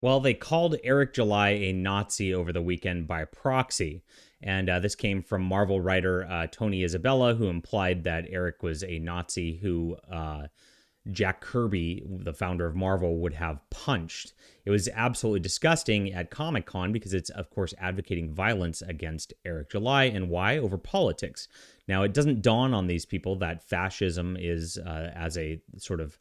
Well, they called Eric July a Nazi over the weekend by proxy. And this came from Marvel writer Tony Isabella, who implied that Eric was a Nazi who Jack Kirby, the founder of Marvel, would have punched. It was absolutely disgusting at Comic Con because it's, of course, advocating violence against Eric July. And why? Over politics. Now, it doesn't dawn on these people that fascism is, as a sort of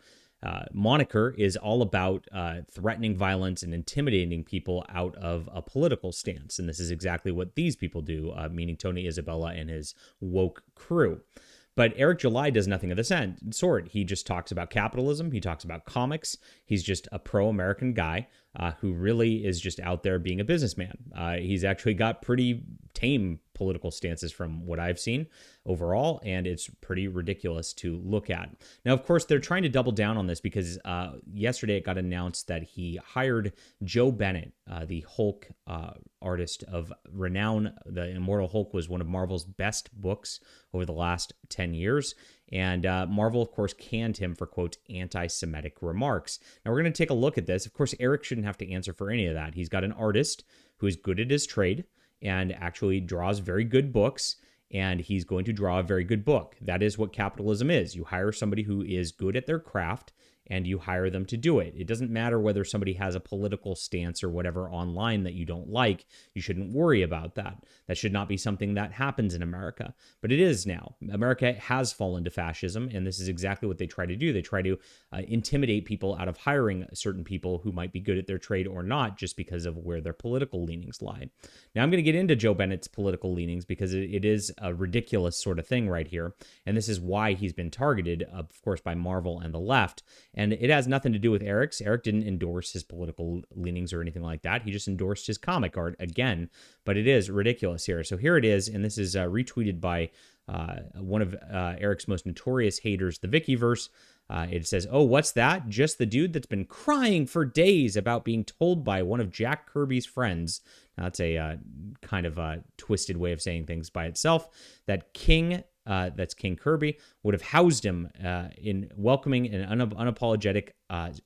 moniker, is all about threatening violence and intimidating people out of a political stance. And this is exactly what these people do, meaning Tony Isabella and his woke crew. But Eric July does nothing of the sort. He just talks about capitalism. He talks about comics. He's just a pro-American guy who really is just out there being a businessman. He's actually got pretty tame political stances from what I've seen overall, and it's pretty ridiculous to look at. Now, of course, they're trying to double down on this because yesterday it got announced that he hired Joe Bennett, the Hulk artist of renown. The Immortal Hulk was one of Marvel's best books over the last 10 years. And Marvel, of course, canned him for, quote, anti-Semitic remarks. Now, we're going to take a look at this. Of course, Eric shouldn't have to answer for any of that. He's got an artist who is good at his trade and actually draws very good books, and he's going to draw a very good book. That is what capitalism is. You hire somebody who is good at their craft, and you hire them to do it. It doesn't matter whether somebody has a political stance or whatever online that you don't like. You shouldn't worry about that. That should not be something that happens in America. But it is now. America has fallen to fascism, and this is exactly what they try to do. They try to intimidate people out of hiring certain people who might be good at their trade or not, just because of where their political leanings lie. Now, I'm going to get into Joe Bennett's political leanings because it is a ridiculous sort of thing right here. And this is why he's been targeted, of course, by Marvel and the left. And it has nothing to do with Eric's. Eric didn't endorse his political leanings or anything like that. He just endorsed his comic art again. But it is ridiculous here. So here it is, and this is retweeted by one of Eric's most notorious haters, the Vickyverse. It says, "Oh, what's that? Just the dude that's been crying for days about being told by one of Jack Kirby's friends." Now, that's a kind of a twisted way of saying things by itself. That that's King Kirby, would have housed him in welcoming an unapologetic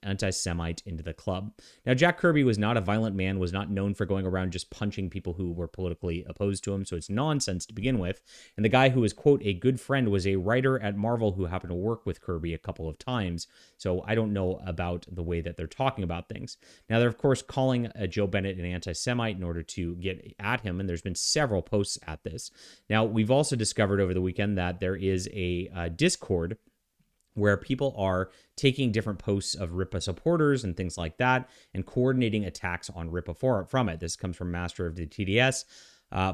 anti-Semite into the club. Now, Jack Kirby was not a violent man, was not known for going around just punching people who were politically opposed to him, so it's nonsense to begin with. And the guy who was, quote, a good friend was a writer at Marvel who happened to work with Kirby a couple of times, so I don't know about the way that they're talking about things. Now, they're, of course, calling Joe Bennett an anti-Semite in order to get at him, and there's been several posts at this. Now, we've also discovered over the weekend that there is a Discord where people are taking different posts of Rippa supporters and things like that and coordinating attacks on Rippa from it. This comes from Master of the TDS.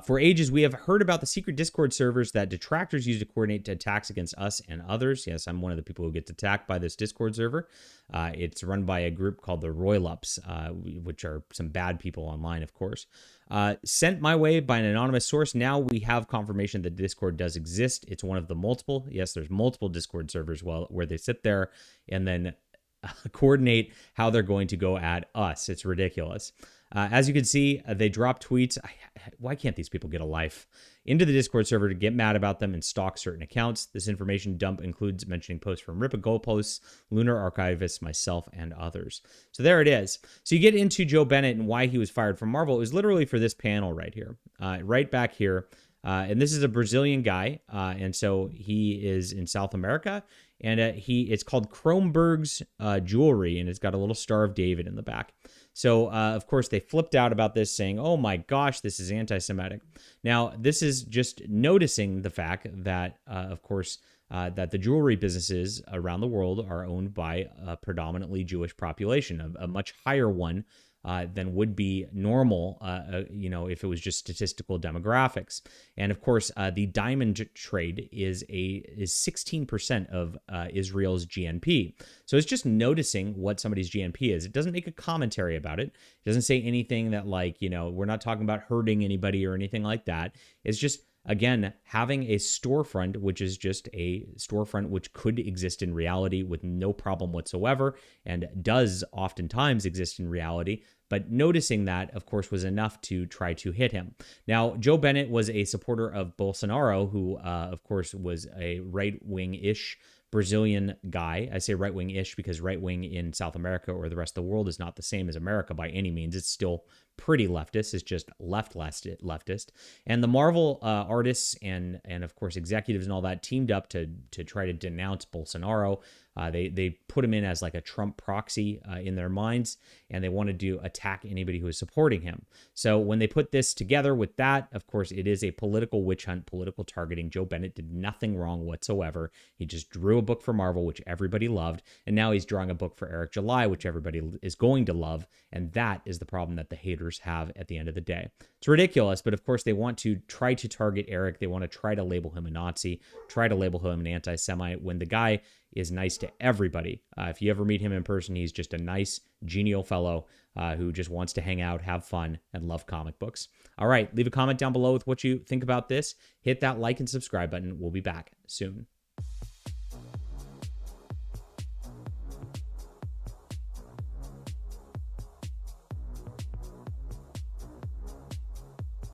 For ages, we have heard about the secret Discord servers that detractors use to coordinate attacks against us and others. Yes, I'm one of the people who gets attacked by this Discord server. It's run by a group called the Roylups, which are some bad people online, of course. Sent my way by an anonymous source. Now we have confirmation that Discord does exist. It's one of the multiple. Yes, there's multiple Discord servers where they sit there and then coordinate how they're going to go at us. It's ridiculous. As you can see, they drop tweets. Why can't these people get a life? Into the Discord server to get mad about them and stalk certain accounts. This information dump includes mentioning posts from Rippa Goalposts, Lunar Archivists, myself, and others. So there it is. So you get into Joe Bennett and why he was fired from Marvel. It was literally for this panel right here. Right back here. And this is a Brazilian guy. And so he is in South America. And it's called Kronberg's Jewelry. And it's got a little Star of David in the back. So, of course, they flipped out about this saying, oh my gosh, this is anti-Semitic. Now, this is just noticing the fact that, of course, that the jewelry businesses around the world are owned by a predominantly Jewish population, a much higher one than would be normal, if it was just statistical demographics. And of course, the diamond trade is 16% of Israel's GNP. So it's just noticing what somebody's GNP is. It doesn't make a commentary about it. It doesn't say anything that we're not talking about hurting anybody or anything like that. It's just, again, having a storefront, which is just a storefront which could exist in reality with no problem whatsoever, and does oftentimes exist in reality. But noticing that, of course, was enough to try to hit him. Now, Joe Bennett was a supporter of Bolsonaro, who, of course, was a right-wing-ish Brazilian guy. I say right-wing-ish because right-wing in South America or the rest of the world is not the same as America by any means. It's still pretty leftist. It's just leftist. And the Marvel artists and of course executives and all that teamed up to try to denounce Bolsonaro. They put him in as like a Trump proxy in their minds, and they wanted to attack anybody who is supporting him. So when they put this together with that, of course, it is a political witch hunt, political targeting. Joe Bennett did nothing wrong whatsoever. He just drew a book for Marvel, which everybody loved, and now he's drawing a book for Eric July, which everybody is going to love, and that is the problem that the haters have at the end of the day. It's ridiculous, but of course they want to try to target Eric. They want to try to label him a Nazi, try to label him an anti-Semite, when the guy is nice to everybody. If you ever meet him in person, he's just a nice, genial fellow who just wants to hang out, have fun, and love comic books. All right, leave a comment down below with what you think about this. Hit that like and subscribe button. We'll be back soon.